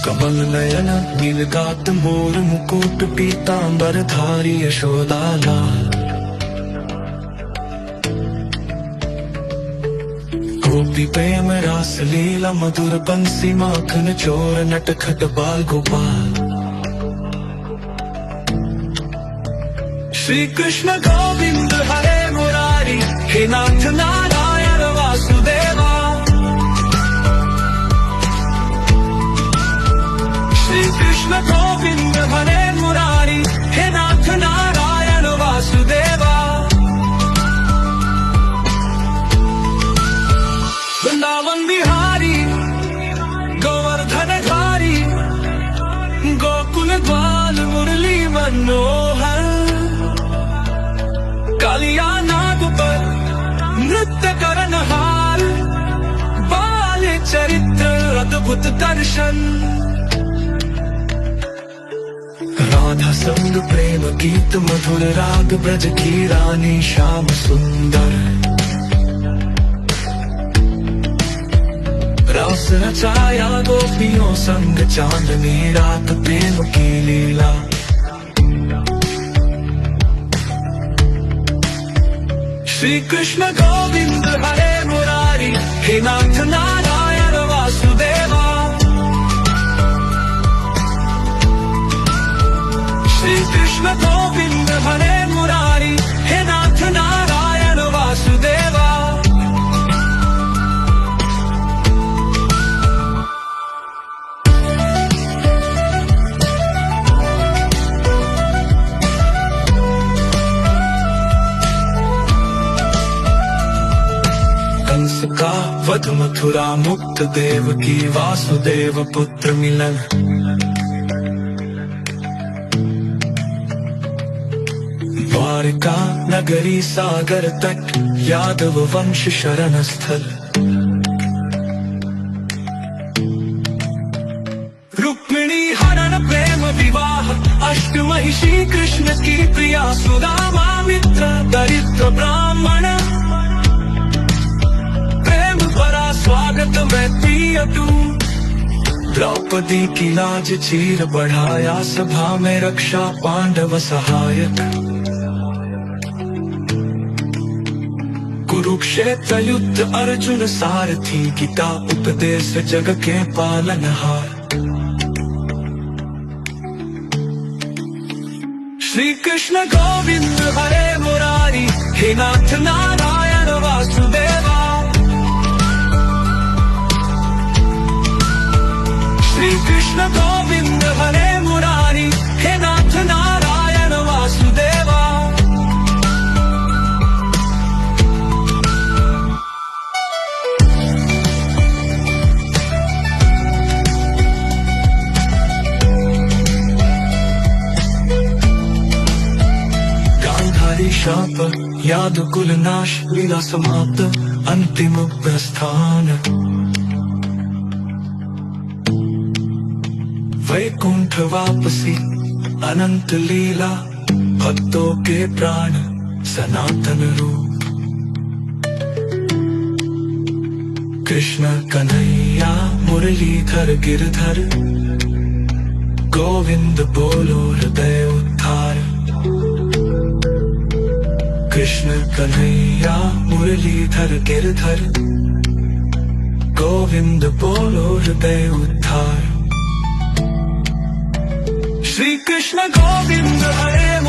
कमल नयन नीलगात मोर मुकुट पीतांबर धारी यशोदाला। गोपी प्रेम रास लीला मधुर बंसी माखन चोर नटखट बाल गोपाल। श्री कृष्ण गोविंद हरे मुरारी हे नाथ नारायण वासुदेवा। श्री कृष्ण गोविंद हरे मुरारी हे नाथ नारायण वासुदेवा। वृंदावन बिहारी गोवर्धन धारी गोकुल बाल मुरली मनोहर। कालिया नाग पर नृत्य करनहार बाल चरित्र अद्भुत दर्शन। राधा संग प्रेम गीत मधुर राग ब्रज की रानी श्याम सुंदर। रास रचाया गोपियों संग चांदनी रात प्रेम की लीला। श्री कृष्ण गोविंद हरे मुरारी हे नाथ नारायण वासुदेवा। श्री कृष्ण गोविंद हरे मुरारी हे नाथ नारायण वासुदेवा। कंस का वध मथुरा मुक्त देव की वासुदेव पुत्र मिलन। द्वारिका नगरी सागर तट यादव वंश शरण स्थल। रुक्मिणी हरण प्रेम विवाह अष्टमहिषी कृष्ण की प्रिया सुदामा मित्र दरिद्र ब्राह्मण। बड़ा स्वागत में प्रिय तू द्रौपदी की लाज चीर बढ़ाया सभा में रक्षा पांडव सहायक। कुरुक्षेत्र युद्ध अर्जुन सारथी गीता उपदेश जग के पालनहार। श्री कृष्ण गोविंद हरे मुरारी हे नाथ नारायण वासुदेवा। श्री कृष्ण गोविंद हरे मुरारी हे नाथ नारायण वासुदेवा। गांधारी शाप याद कुल नाश लीला समाप्त अंतिम प्रस्थान। वैकुंठ वापसी अनंत लीला भक्तों के प्राण सनातन रूप। कृष्ण कन्हैया मुरलीधर गिरधर गोविंद बोलो हृदय उद्धार। कृष्ण कन्हैया मुरलीधर गिरधर गोविंद बोलो हृदय उद्धार। श्री कृष्ण गोविंद हरे